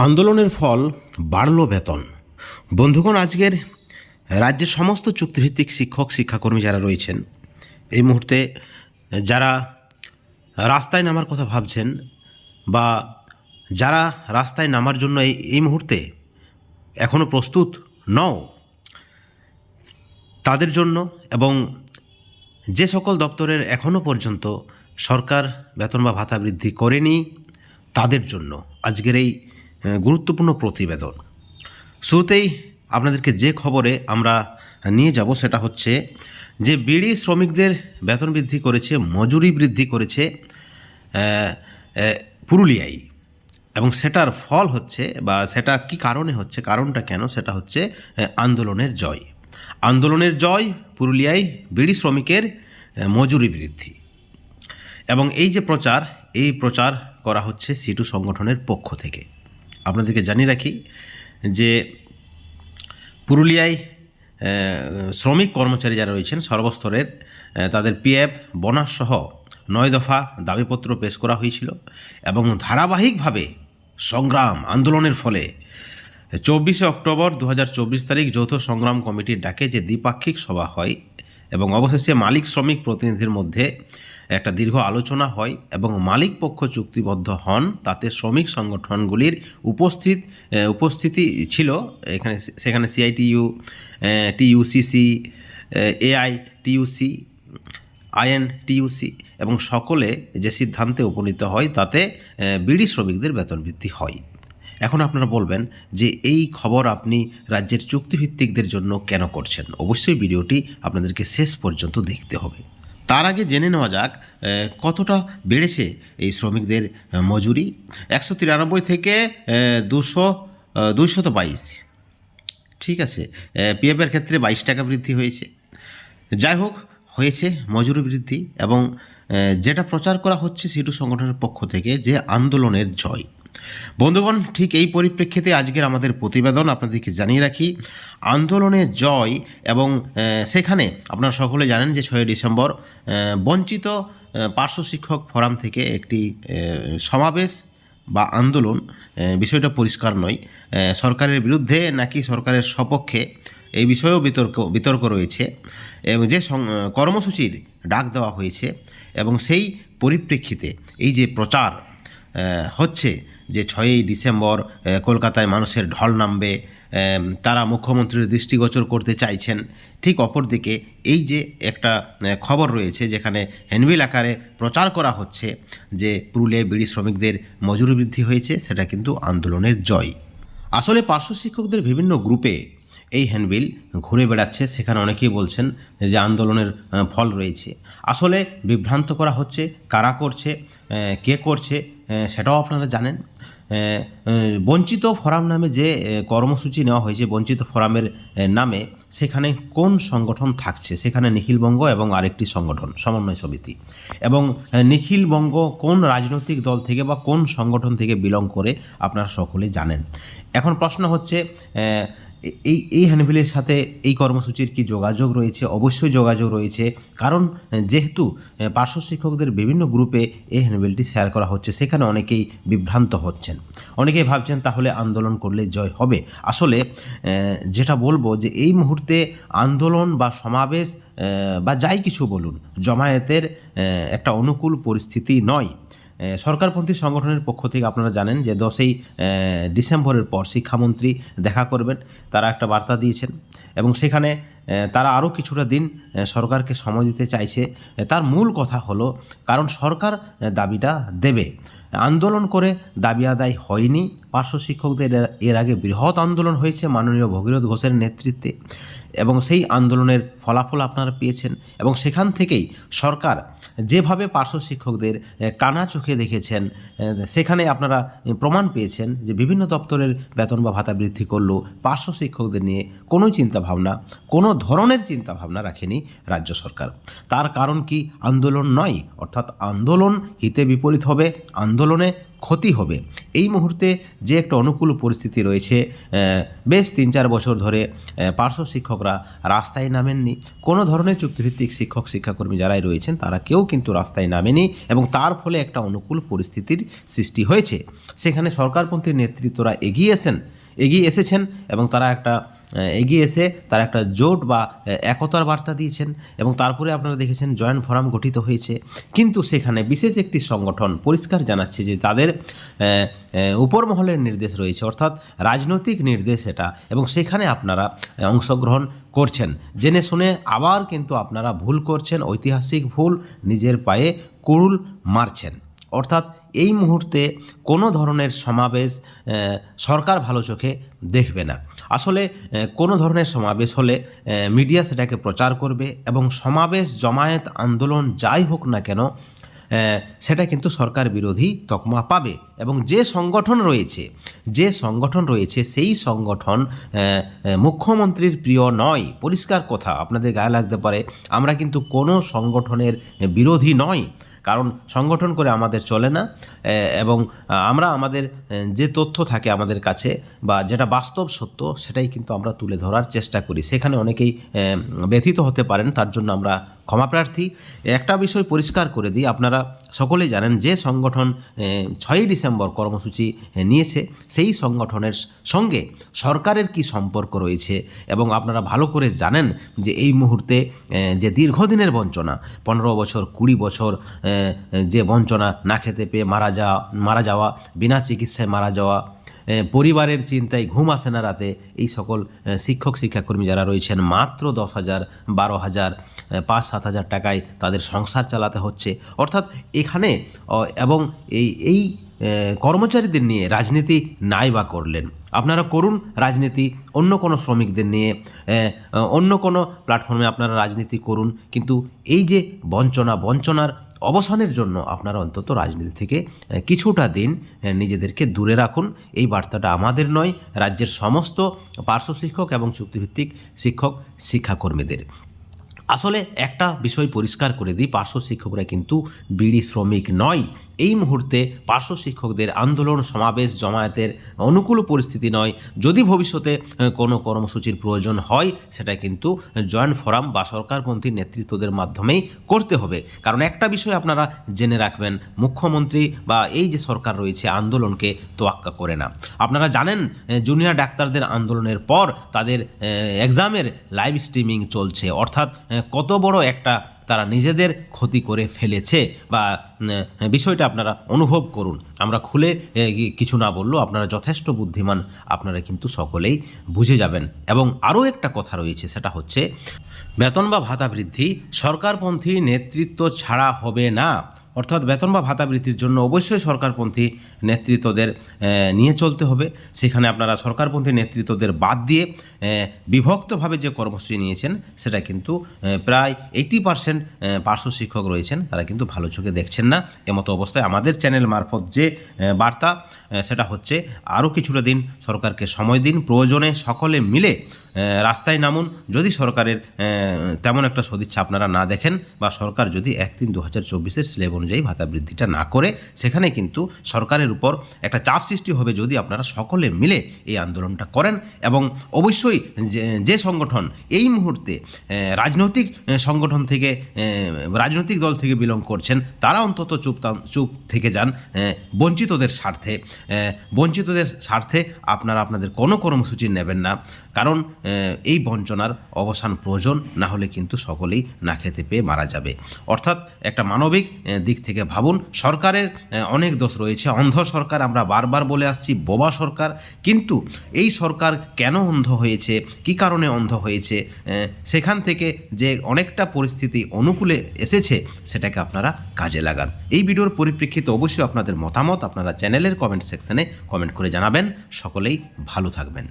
আন্দোলনের ফল বাড়ল বেতন। বন্ধুগণ, আজকের রাজ্যের সমস্ত চুক্তিভিত্তিক শিক্ষক শিক্ষাকর্মী যারা রয়েছেন, এই মুহূর্তে যারা রাস্তায় নামার কথা ভাবছেন বা যারা রাস্তায় নামার জন্য এই মুহূর্তে এখনও প্রস্তুত নও, তাদের জন্য এবং যে সকল দপ্তরের এখনও পর্যন্ত সরকার বেতন বা ভাতা বৃদ্ধি করেনি, তাদের জন্য আজকের এই গুরুত্বপূর্ণ প্রতিবেদন। শুরুতেই আপনাদেরকে যে খবরে আমরা নিয়ে যাব সেটা হচ্ছে যে বিড়ি শ্রমিকদের বেতন বৃদ্ধি করেছে, মজুরি বৃদ্ধি করেছে পুরুলিয়ায়, এবং সেটার ফল হচ্ছে বা সেটা কি কারণে হচ্ছে, কারণটা কেন, সেটা হচ্ছে আন্দোলনের জয়। আন্দোলনের জয় পুরুলিয়ায় বিড়ি শ্রমিকের মজুরি বৃদ্ধি। এবং এই যে প্রচার, এই প্রচার করা হচ্ছে সিটু সংগঠনের পক্ষ থেকে। আপনাদেরকে জানিয়ে রাখি যে পুরুলিয়ায় শ্রমিক কর্মচারী যারা রয়েছেন সর্বস্তরের, তাদের পিএফ বোনাস সহ 9 দফা দাবিপত্র পেশ করা হয়েছিল এবং ধারাবাহিকভাবে সংগ্রাম আন্দোলনের ফলে 24 অক্টোবর 2024 তারিখ যৌথ সংগ্রাম কমিটির ডাকে যে দ্বিপাক্ষিক সভা হয় এবং অবশেষে মালিক শ্রমিক প্রতিনিধির মধ্যে একটা দীর্ঘ আলোচনা হয় এবং মালিক পক্ষ চুক্তিবদ্ধ হন। তাতে শ্রমিক সংগঠনগুলির উপস্থিতি ছিল সেখানে সিআইটিইউ, টিইউসিসি, এআইটিইউসি, আইএনটিইউসি এবং সকলে যে সিদ্ধান্তে উপনীত হয় তাতে বিড়ি শ্রমিকদের বেতন বৃদ্ধি হয়। এখন আপনারা বলবেন যে এই খবর আপনি রাজ্যের চুক্তিভিত্তিকদের জন্য কেন করছেন? অবশ্যই ভিডিওটি আপনাদেরকে শেষ পর্যন্ত দেখতে হবে। তার আগে জেনে নেওয়া যাক কতটা বেড়েছে এই শ্রমিকদের মজুরি। 193 থেকে 222, ঠিক আছে। পিএফের ক্ষেত্রে 22 টাকা বৃদ্ধি হয়েছে। যাই হোক, হয়েছে মজুরি বৃদ্ধি এবং যেটা প্রচার করা হচ্ছে সিটু সংগঠনের পক্ষ থেকে যে আন্দোলনের জয়। বন্ধুগণ, ঠিক এই পরিপ্রেক্ষিতে আজকের আমাদের প্রতিবেদন আপনাদেরকে জানিয়ে রাখি আন্দোলনের জয়। এবং সেখানে আপনারা সকলে জানেন যে 6 ডিসেম্বর বঞ্চিত পার্শ্ব শিক্ষক ফোরাম থেকে একটি সমাবেশ বা আন্দোলন, বিষয়টা পরিষ্কার নয়, সরকারের বিরুদ্ধে নাকি সরকারের সপক্ষে এই বিষয়েও বিতর্ক রয়েছে এবং যে কর্মসূচির ডাক দেওয়া হয়েছে এবং সেই পরিপ্রেক্ষিতে এই যে প্রচার হচ্ছে যে 6 ডিসেম্বর কলকাতায় মানুষের ঢল নামবে, তারা মুখ্যমন্ত্রীর দৃষ্টিগোচর করতে চাইছেন। ঠিক অপরদিকে এই যে একটা খবর রয়েছে যেখানে হ্যান্ডবিল আকারে প্রচার করা হচ্ছে যে পুরুলিয়ায় বিড়ি শ্রমিকদের মজুরি বৃদ্ধি হয়েছে, সেটা কিন্তু আন্দোলনের জয়। আসলে পার্শ্ব শিক্ষকদের বিভিন্ন গ্রুপে এই হ্যান্ডবিল ঘুরে বেড়াচ্ছে, সেখানে অনেকেই বলছেন যে আন্দোলনের ফল রয়েছে। আসলে বিভ্রান্ত করা হচ্ছে, কারা করছে, কে করছে সেটাও আপনারা জানেন। বঞ্চিত ফোরাম নামে যে কর্মসূচি নেওয়া হয়েছে, বঞ্চিত ফোরামের নামে সেখানে কোন সংগঠন থাকছে? সেখানে নিখিলবঙ্গ এবং আরেকটি সংগঠন সমন্বয় সমিতি। এবং নিখিলবঙ্গ কোন রাজনৈতিক দল থেকে বা কোন সংগঠন থেকে বিলং করে আপনারা সকলেই জানেন। এখন প্রশ্ন হচ্ছে এই হ্যান্ডবিলের সাথে এই কর্মসূচির কি যোগাযোগ রয়েছে? অবশ্যই যোগাযোগ রয়েছে, কারণ যেহেতু পার্শ্ব শিক্ষকদের বিভিন্ন গ্রুপে এই হ্যান্ডবিলটি শেয়ার করা হচ্ছে, সেখানে অনেকেই বিভ্রান্ত হচ্ছেন, অনেকেই ভাবছেন তাহলে আন্দোলন করলে জয় হবে। আসলে যেটা বলবো যে এই মুহূর্তে আন্দোলন বা সমাবেশ বা যাই কিছু বলুন, জমায়েতের একটা অনুকূল পরিস্থিতি নয়। সরকারপন্থী সংগঠনের পক্ষ থেকে আপনারা জানেন যে 10 ডিসেম্বরের পর শিক্ষামন্ত্রী দেখা করবেন, তারা একটা বার্তা দিয়েছেন এবং সেখানে তারা আরও কিছুটা দিন সরকারকে সময় দিতে চাইছে। তার মূল কথা হলো, কারণ সরকার দাবিটা দেবে। আন্দোলন করে দাবি আদায় হয়নি। পার্শ্ব শিক্ষকদের এর আগে বৃহৎ আন্দোলন হয়েছে মাননীয় ভগীরথ ঘোষের নেতৃত্বে এবং সেই আন্দোলনের ফলাফল আপনারা পেয়েছেন এবং সেখান থেকেই সরকার যেভাবে পার্শ্ব শিক্ষকদের কানা চোখে দেখেছেন, সেখানে আপনারা প্রমাণ পেয়েছেন যে বিভিন্ন দপ্তরের বেতন বা ভাতা বৃদ্ধি করলেও পার্শ্ব শিক্ষকদের নিয়ে কোনো চিন্তাভাবনা, কোনো ধরনের চিন্তাভাবনা রাখেনি রাজ্য সরকার। তার কারণ কি? আন্দোলন নয়, অর্থাৎ আন্দোলন হিতে বিপরীত হবে, আন্দোলনে ক্ষতি হবে। এই মুহূর্তে যে একটা অনুকূল পরিস্থিতি রয়েছে, বেশ 3-4 বছর ধরে পার্শ্ব শিক্ষকরা রাস্তায় নামেননি। কোনো ধরনের চুক্তিভিত্তিক শিক্ষক শিক্ষাকর্মী যারাই রয়েছেন তারা কেউ কিন্তু রাস্তায় নামেনি এবং তার ফলে একটা অনুকূল পরিস্থিতির সৃষ্টি হয়েছে। সেখানে সরকারপন্থী নেতৃত্বরা এগিয়ে এসেছেন এবং তারা এগিয়ে এসে তারা একটা জোট বা একতার বার্তা দিয়েছেন এবং তারপরে আপনারা দেখেছেন জয়েন্ট ফোরাম গঠিত হয়েছে। কিন্তু সেখানে বিশেষ একটি সংগঠন পরিষ্কার জানাচ্ছে যে তাদের উপর মহলের নির্দেশ রয়েছে, অর্থাৎ রাজনৈতিক নির্দেশ এটা, এবং সেখানে আপনারা অংশগ্রহণ করছেন। জেনে শুনে আবার কিন্তু আপনারা ভুল করছেন, ঐতিহাসিক ভুল, নিজের পায়ে কুড়ুল মারছেন। অর্থাৎ এই মুহূর্তে কোনো ধরনের সমাবেশ সরকার ভালো চোখে দেখবে না। আসলে কোনো ধরনের সমাবেশ হলে মিডিয়া সেটাকে প্রচার করবে এবং সমাবেশ, জমায়েত, আন্দোলন যাই হোক না কেন সেটা কিন্তু সরকার বিরোধী তকমা পাবে। এবং যে সংগঠন রয়েছে সেই সংগঠন মুখ্যমন্ত্রীর প্রিয় নয়। পরিষ্কার কথা, আপনাদের গায়ে লাগতে পারে, আমরা কিন্তু কোনো সংগঠনের বিরোধী নয়, কারণ সংগঠন করে আমাদের চলে না এবং আমরা আমাদের যে তথ্য থাকে আমাদের কাছে বা যেটা বাস্তব সত্য সেটাই কিন্তু আমরা তুলে ধরার চেষ্টা করি। সেখানে অনেকেই ব্যথিত হতে পারেন, তার জন্য আমরা ক্ষমাপ্রার্থী। একটা বিষয় পরিষ্কার করে দিই, আপনারা সকলেই জানেন যে সংগঠন 6ই ডিসেম্বর কর্মসূচি নিয়েছে সেই সংগঠনের সঙ্গে সরকারের কি সম্পর্ক রয়েছে এবং আপনারা ভালো করে জানেন যে এই মুহূর্তে যে দীর্ঘদিনের বঞ্চনা, 15 বছর 20 বছর যে বঞ্চনা, না খেতে পেয়ে মারা যাওয়া, বিনা চিকিৎসায় মারা যাওয়া, পরিবারের চিন্তায় ঘুম আসে না রাতে, এই সকল শিক্ষক শিক্ষাকর্মী যারা রয়েছেন মাত্র 10,000, 12,000, 5-7 হাজার টাকায় তাদের সংসার চালাতে হচ্ছে। অর্থাৎ এখানে এবং এই কর্মচারীদের নিয়ে রাজনীতি নাই বা করলেন, আপনারা করুন রাজনীতি অন্য কোনো শ্রমিকদের নিয়ে, অন্য কোনো প্ল্যাটফর্মে আপনারা রাজনীতি করুন, কিন্তু এই যে বঞ্চনার অবসানের জন্য আপনারা অন্তত রাজনীতি থেকে কিছুটা দিন নিজেদেরকে দূরে রাখুন। এই বার্তাটা আমাদের নয়, রাজ্যের সমস্ত পার্শ্ব শিক্ষক এবং চুক্তিভিত্তিক শিক্ষক শিক্ষাকর্মীদের। আসলে একটা বিষয় পরিষ্কার করে দিই, পার্শ্ব শিক্ষকরা কিন্তু বিড়ি শ্রমিক নয়। এই মুহূর্তে পার্শ্ব শিক্ষকদের আন্দোলন, সমাবেশ, জমায়েতের অনুকূল পরিস্থিতি নয়। যদি ভবিষ্যতে কোনো কর্মসূচির প্রয়োজন হয় সেটা কিন্তু জয়েন্ট ফোরাম বা সরকারপন্থী নেতৃত্বদের মাধ্যমেই করতে হবে। কারণ একটা বিষয় আপনারা জেনে রাখবেন, মুখ্যমন্ত্রী বা এই যে সরকার রয়েছে আন্দোলনকে তোয়াক্কা করে না। আপনারা জানেন জুনিয়র ডাক্তারদের আন্দোলনের পর তাদের এক্সামের লাইভ স্ট্রিমিং চলছে, অর্থাৎ কত বড় একটা তারা নিজেদের ক্ষতি করে ফেলেছে বা বিষয়টা আপনারা অনুভব করুন। আমরা খুলে কিছু না বললেও আপনারা যথেষ্ট বুদ্ধিমান, আপনারা কিন্তু সকলেই বুঝে যাবেন। এবং আরও একটা কথা রয়েছে, সেটা হচ্ছে বেতন বা ভাতা বৃদ্ধি সরকারপন্থী নেতৃত্ব ছাড়া হবে না। অর্থাৎ বেতন বা ভাতা বৃদ্ধির জন্য অবশ্যই সরকারপন্থী নেতৃত্বদের নিয়ে চলতে হবে। সেখানে আপনারা সরকারপন্থী নেতৃত্বদের বাদ দিয়ে বিভক্তভাবে যে কর্মসূচি নিয়েছেন সেটা কিন্তু প্রায় 80% পার্শ্ব শিক্ষক রয়েছেন তারা কিন্তু ভালো চোখে দেখছেন না। এমতো অবস্থায় আমাদের চ্যানেল মারফত যে বার্তা সেটা হচ্ছে আরও কিছুটা দিন সরকারকে সময় দিন, প্রয়োজনে সকলে মিলে রাস্তায় নামুন। যদি সরকারের তেমন একটা সদিচ্ছা আপনারা না দেখেন বা সরকার যদি 1-3-2024 স্ল্যাব অনুযায়ী ভাতা বৃদ্ধিটা না করে, সেখানে কিন্তু সরকারের উপর একটা চাপ সৃষ্টি হবে যদি আপনারা সকলে মিলে এই আন্দোলনটা করেন। এবং অবশ্যই যে সংগঠন এই মুহূর্তে রাজনৈতিক সংগঠন থেকে, রাজনৈতিক দল থেকে বিলং করছেন, তারা অন্তত চুপ থেকে যান। বঞ্চিতদের স্বার্থে আপনারা আপনাদের কোনো কর্মসূচি নেবেন না, কারণ এই বঞ্চনার অবসান প্রয়োজন, না হলে কিন্তু সকলেই না খেতে পেয়ে মারা যাবে। অর্থাৎ একটা মানবিক দিক থেকে ভাবুন। সরকারের অনেক দোষ রয়েছে, অন্ধ সরকার আমরা বারবার বলে আসছি, বোবা সরকার। কিন্তু এই সরকার কেন অন্ধ হয়েছে, কী কারণে অন্ধ হয়েছে, সেখান থেকে যে অনেকটা পরিস্থিতি অনুকূলে এসেছে সেটাকে আপনারা কাজে লাগান। এই ভিডিওর পরিপ্রেক্ষিতে অবশ্যই আপনাদের মতামত আপনারা চ্যানেলের কমেন্ট সেকশনে কমেন্ট করে জানাবেন। সকলেই ভালো থাকবেন।